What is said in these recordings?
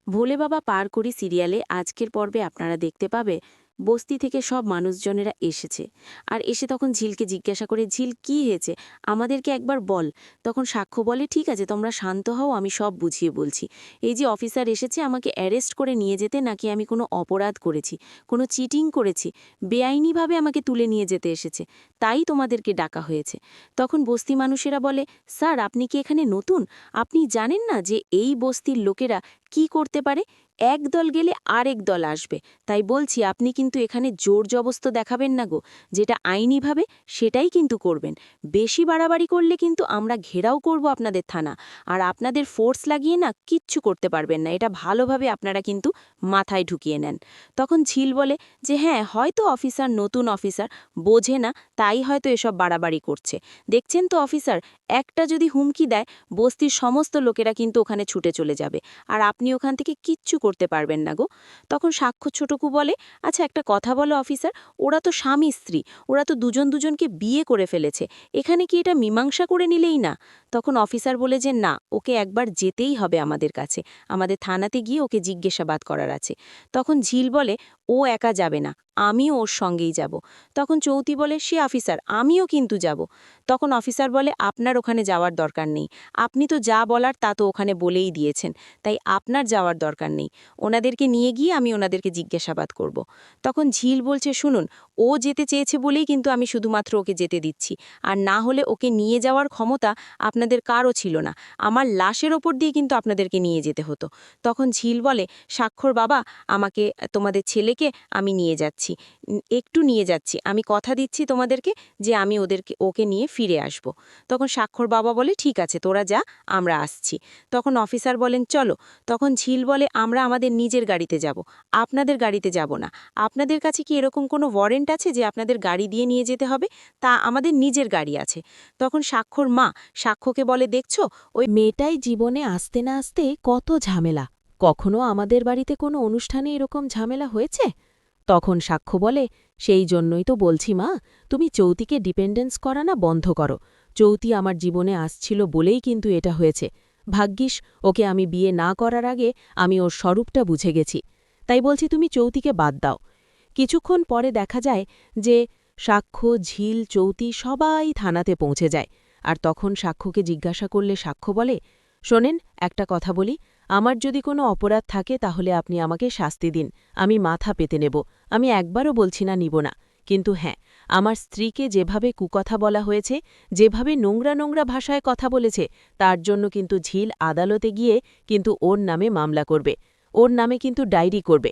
ভোলে বাবা পার করি সিরিয়ালে আজকের পর্বে আপনারা দেখতে পাবে বস্তি থেকে সব মানুষজনেরা এসেছে। আর এসে তখন ঝিলকে জিজ্ঞাসা করে, ঝিল কি হয়েছে, আমাদেরকে একবার বল। তখন সাক্ষ্য বলে, ঠিক আছে তোমরা শান্ত হও, আমি সব বুঝিয়ে বলছি। এই যে অফিসার এসেছে আমাকে অ্যারেস্ট করে নিয়ে যেতে, নাকি আমি কোনো অপরাধ করেছি, কোনো চিটিং করেছি, বেআইনিভাবে আমাকে তুলে নিয়ে যেতে এসেছে, তাই তোমাদেরকে ডাকা হয়েছে। তখন বস্তি মানুষেরা বলে, স্যার আপনি কি এখানে নতুন? আপনি জানেন না যে এই বস্তির লোকেরা কি করতে পারে? এক দল গেলে আরেক দল আসবে। তাই বলছি আপনি কিন্তু এখানে জোর জবস্ত দেখাবেন না গো। যেটা আইনিভাবে সেটাই কিন্তু করবেন। বেশি বাড়াবাড়ি করলে কিন্তু আমরা ঘেরাও করব আপনাদের থানা। আর আপনাদের ফোর্স লাগিয়ে না কিচ্ছু করতে পারবেন না, এটা ভালোভাবে আপনারা কিন্তু মাথায় ঢুকিয়ে নেন। তখন ঝিল বলে যে হ্যাঁ, হয়তো অফিসার নতুন অফিসার, বোঝে না, তাই হয়তো এসব বাড়াবাড়ি করছে। দেখছেন তো অফিসার, একটা যদি হুমকি দেয় বস্তির সমস্ত লোকেরা কিন্তু ওখানে ছুটে চলে যাবে, আর আপনি ওখান থেকে কিচ্ছু করতে পারবেন না গো। তখন সাক্ষ্য ছোটকু বলে, আচ্ছা একটা কথা বলো অফিসার, ওরা তো স্বামী স্ত্রী, ওরা তো দুজন দুজনকে বিয়ে করে ফেলেছে, এখানে কি এটা মীমাংসা করে নিলেই না? তখন অফিসার বলে যে না, ওকে একবার যেতেই হবে আমাদের কাছে, আমাদের থানাতে গিয়ে ওকে জিজ্ঞাসাবাদ করার আছে। তখন ঝিল বলে, ও একা যাবে না, আমিও ওর সঙ্গেই যাব। তখন চৌতি বলে, সে অফিসার আমিও কিন্তু যাব। তখন অফিসার বলে, আপনার ওখানে যাওয়ার দরকার নেই, আপনি তো যা বলার তা তো ওখানে বলেই দিয়েছেন, তাই আপনার যাওয়ার দরকার নেই। ওনাদেরকে নিয়ে গিয়ে আমি ওনাদেরকে জিজ্ঞাসাবাদ করব। তখন ঝিল বলছে, শুনুন, ও যেতে চেয়েছে বলেই কিন্তু আমি শুধুমাত্র ওকে যেতে দিচ্ছি, আর না হলে ওকে নিয়ে যাওয়ার ক্ষমতা আপনাদের কারও ছিল না, আমার লাশের ওপর দিয়ে কিন্তু আপনাদেরকে নিয়ে যেতে হতো। তখন ঝিল বলে, স্বাক্ষর বাবা, আমাকে, তোমাদের ছেলেকে আমি নিয়ে যাচ্ছি, একটু নিয়ে যাচ্ছি, আমি কথা দিচ্ছি তোমাদেরকে যে আমি ওকে নিয়ে ফিরে আসব। তখন স্বাক্ষর বাবা বলে, ঠিক আছে তোরা যা, আমরা আসছি। তখন অফিসার বলেন, চলো। তখন ঝিল বলে, আমরা আমাদের নিজের গাড়িতে যাব, আপনাদের গাড়িতে যাব না। আপনাদের কাছে কি এরকম কোনো ওয়ারেন্ট আছে যে আপনাদের গাড়ি দিয়ে নিয়ে যেতে হবে? তা আমাদের নিজের গাড়ি আছে। তখন সাক্ষ্যর মা সাক্ষ্যকে বলে, দেখছো ওই মেয়েটাই জীবনে আসতে না আসতে কত ঝামেলা। কখনো আমাদের বাড়িতে কোনো অনুষ্ঠানে এরকম ঝামেলা হয়েছে? তখন সাক্ষ্য বলে, সেই জন্যই তো বলছি মা, তুমি চৌতিকে ডিপেন্ডেন্স করা না বন্ধ করো। চৌতি আমার জীবনে আসছিল বলেই কিন্তু এটা হয়েছে। ভাগ্যিস ওকে আমি বিয়ে না করার আগে আমি ওর স্বরূপটা বুঝে গেছি। তাই বলছি তুমি চৌতিকে বাদ দাও। কিছুক্ষণ পরে দেখা যায় যে সাক্ষ্য, ঝিল, চৌতি সবাই থানাতে পৌঁছে যায়। আর তখন সাক্ষ্যকে জিজ্ঞাসা করলে সাক্ষ্য বলে, শোনেন একটা কথা বলি, আমার যদি কোনো অপরাধ থাকে তাহলে আপনি আমাকে শাস্তি দিন, আমি মাথা পেতে নেব, আমি একবারও বলছি না নিব না। কিন্তু হ্যাঁ, আমার স্ত্রীকে যেভাবে কুকথা বলা হয়েছে, যেভাবে নোংরা নোংরা ভাষায় কথা বলেছে, তার জন্য কিন্তু ঝিল আদালতে গিয়ে কিন্তু ওর নামে মামলা করবে, ওর নামে কিন্তু ডায়েরি করবে।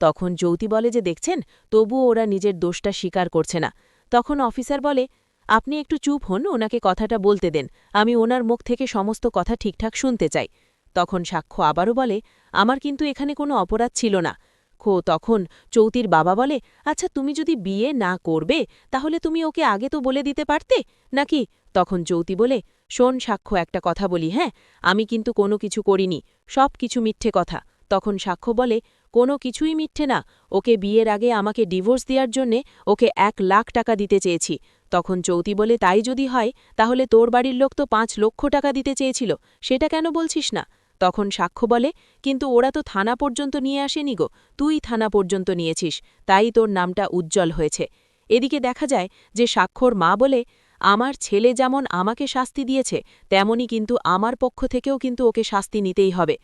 তখন যৌতি বলে যে দেখছেন, তবুও ওরা নিজের দোষটা স্বীকার করছে না। তখন অফিসার বলে, আপনি একটু চুপ হন, ওনাকে কথাটা বলতে দেন, আমি ওনার মুখ থেকে সমস্ত কথা ঠিকঠাক শুনতে চাই। তখন সাক্ষ্য আবারও বলে, আমার কিন্তু এখানে কোনো অপরাধ ছিল না। তখন চৌতির বাবা বলে, আচ্ছা তুমি যদি বিয়ে না করবে তাহলে তুমি ওকে আগে তো বলে দিতে পারতে নাকি? তখন চৌতি বলে, শোন সাক্ষ্য একটা কথা বলি, হ্যাঁ, আমি কিন্তু কোনো কিছু করিনি, সব কিছু মিথ্যে কথা। তখন সাক্ষ্য বলে, কোনো কিছুই মিথ্যে না, ওকে বিয়ের আগে আমাকে ডিভোর্স দেওয়ার জন্যে ওকে 1,00,000 টাকা দিতে চেয়েছি। তখন চৌতি বলে, তাই যদি হয় তাহলে তোর বাড়ির লোক তো 5,00,000 টাকা দিতে চেয়েছিল, সেটা কেন বলছিস না? তখন সাক্ষ্য বলে, কিন্তু ওরা তো থানা পর্যন্ত নিয়ে আসেনি গো, তুই থানা পর্যন্ত নিয়েছিস, তাই তোর নামটা উজ্জ্বল হয়েছে। এদিকে দেখা যায় যে সাক্ষ্যর মা বলে, আমার ছেলে যেমন আমাকে শাস্তি দিয়েছে তেমনি কিন্তু আমার পক্ষ থেকেও কিন্তু ওকে শাস্তি নিতেই হবে।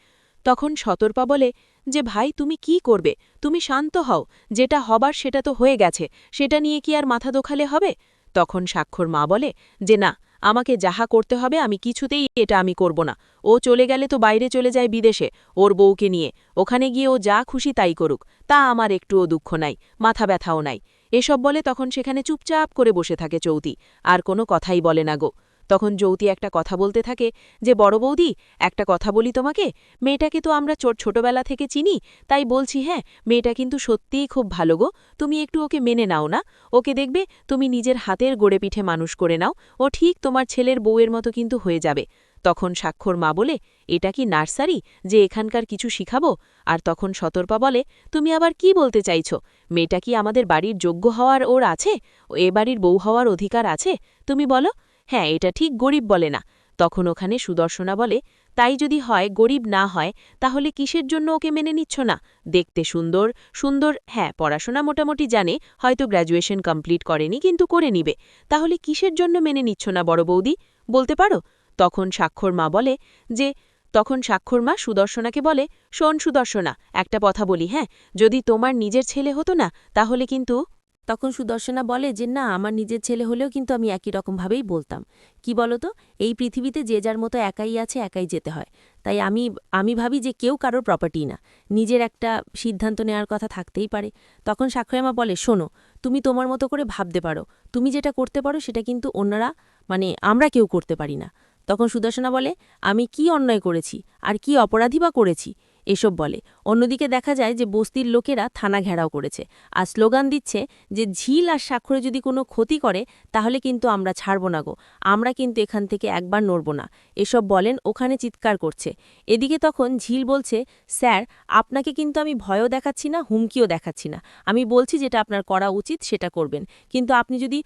তখন শতর্পা বলে যে ভাই তুমি কি করবে, তুমি শান্ত হও, যেটা হবার সেটা তো হয়ে গেছে, সেটা নিয়ে কি আর মাথা দোখালে হবে? তখন সাক্ষ্যর মা বলে যে না, আমাকে যাহা করতে হবে আমি কিছুতেই এটা আমি করব না। ও চলে গেলে তো বাইরে চলে যায় বিদেশে ওর বউকে নিয়ে, ওখানে গিয়ে ও যা খুশি তাই করুক, তা আমার একটুও দুঃখ নাই, মাথা ব্যথাও নাই। এসব বলে তখন সেখানে চুপচাপ করে বসে থাকে চৌতি, আর কোনো কথাই বলে না গো। তখন যৌতি একটা কথা বলতে থাকে যে বড় বৌদি, একটা কথা বলি তোমাকে, মেয়েটাকে তো আমরা ছোটবেলা থেকে চিনি, তাই বলছি হ্যাঁ, মেয়েটা কিন্তু সত্যিই খুব ভালো গো, তুমি একটু ওকে মেনে নাও না, ওকে দেখবে তুমি নিজের হাতের গড়ে পিঠে মানুষ করে নাও, ও ঠিক তোমার ছেলের বউয়ের মতো কিন্তু হয়ে যাবে। তখন সাক্ষ্যর মা বলে, এটা কি নার্সারি যে এখানকার কিছু শিখাবো? আর তখন শতর্পা বলে, তুমি আবার কি বলতে চাইছো? মেয়েটা কি আমাদের বাড়ির যোগ্য হওয়ার ওর আছে? এ বাড়ির বউ হওয়ার অধিকার আছে? তুমি বলো। হ্যাঁ, এটা ঠিক গরিব বলে না। তখন ওখানে সুদর্শনা বলে, তাই যদি হয় গরিব না হয় তাহলে কিসের জন্য ওকে মেনে নিচ্ছ না? দেখতে সুন্দর সুন্দর, হ্যাঁ পড়াশোনা মোটামুটি জানে, হয়তো গ্র্যাজুয়েশন কমপ্লিট করেনি কিন্তু করে নিবে, তাহলে কিসের জন্য মেনে নিচ্ছ না বড় বৌদি, বলতে পারো? তখন স্বাক্ষর মা বলে যে তখন স্বাক্ষর মা সুদর্শনাকে বলে, শোন সুদর্শনা, একটা কথা বলি, হ্যাঁ, যদি তোমার নিজের ছেলে হতো না তাহলে কিন্তু। তখন সুদর্শনা বলে যে না, আমার নিজের ছেলে হলেও কিন্তু আমি একই রকমভাবেই বলতাম। কি বলো তো, এই পৃথিবীতে যে যার মতো একাই আছে, একাই যেতে হয়। তাই আমি ভাবি যে কেউ কারোর প্রপার্টি না, নিজের একটা সিদ্ধান্ত নেওয়ার কথা থাকতেই পারে। তখন সাক্ষয়মা বলে, শোনো, তুমি তোমার মতো করে ভাবতে পারো, তুমি যেটা করতে পারো সেটা কিন্তু অন্যরা আমরা কেউ করতে পারি না। তখন সুদর্শনা বলে, আমি কি অন্যায় করেছি আর কি অপরাধী বা করেছি এসব বলে। অন্যদিকে দেখা যায় যে বস্তির লোকেরা থানা ঘেরাও করেছে আর স্লোগান দিচ্ছে যে ঝিল আর স্বাক্ষরে যদি কোনো ক্ষতি করে তাহলে কিন্তু আমরা ছাড়ব না গো, আমরা কিন্তু এখান থেকে একবার নড়ব না, এসব বলেন, ওখানে চিৎকার করছে। এদিকে তখন ঝিল বলছে, স্যার, আপনাকে কিন্তু আমি ভয়ও দেখাচ্ছি না, হুমকিও দেখাচ্ছি না, আমি বলছি যেটা আপনার করা উচিত সেটা করবেন, কিন্তু আপনি যদি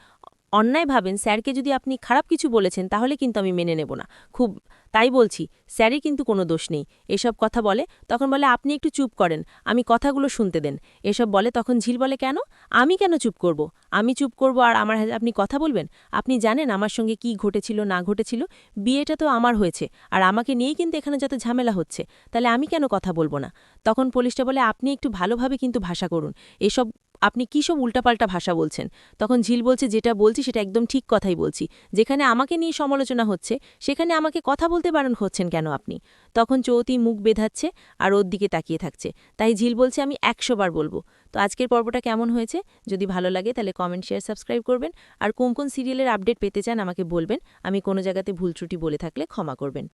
অন্যায় ভাবেন, স্যারকে যদি আপনি খারাপ কিছু বলেছেন তাহলে কিন্তু আমি মেনে নেব না। খুব তাই বলছি, স্যারের কিন্তু কোনো দোষ নেই, এসব কথা বলে। তখন বলে, আপনি একটু চুপ করেন, আমি কথাগুলো শুনতে দেন, এসব বলে। তখন ঝিল বলে, কেন, আমি কেন চুপ করব? আমি চুপ করব আর আমার আপনি কথা বলবেন? আপনি জানেন আমার সঙ্গে কি ঘটেছিল না ঘটেছিল? বিয়েটা তো আমার হয়েছে আর আমাকে নিয়েই কিন্তু এখানে যত ঝামেলা হচ্ছে, তাহলে আমি কেন কথা বলবো না? তখন পুলিশটা বলে, আপনি একটু ভালোভাবে কিন্তু ভাষা করুন, এসব আপনি কী সব উল্টাপাল্টা ভাষা বলছেন? তখন ঝিল বলছে, যেটা বলছি সেটা একদম ঠিক কথাই বলছি, যেখানে আমাকে নিয়ে সমালোচনা হচ্ছে সেখানে আমাকে কথা বলতে বারণ হচ্ছেন কেন আপনি? তখন চৌতি মুখ বেঁধাচ্ছে আর ওর দিকে তাকিয়ে থাকছে। তাই ঝিল বলছে, আমি 100 বার বলবো। তো আজকের পর্বটা কেমন হয়েছে? যদি ভালো লাগে তাহলে কমেন্ট, শেয়ার, সাবস্ক্রাইব করবেন। আর কোন কোন সিরিয়ালের আপডেট পেতে চান আমাকে বলবেন, আমি কোনো জায়গাতে ভুল ত্রুটি বলে থাকলে ক্ষমা করবেন।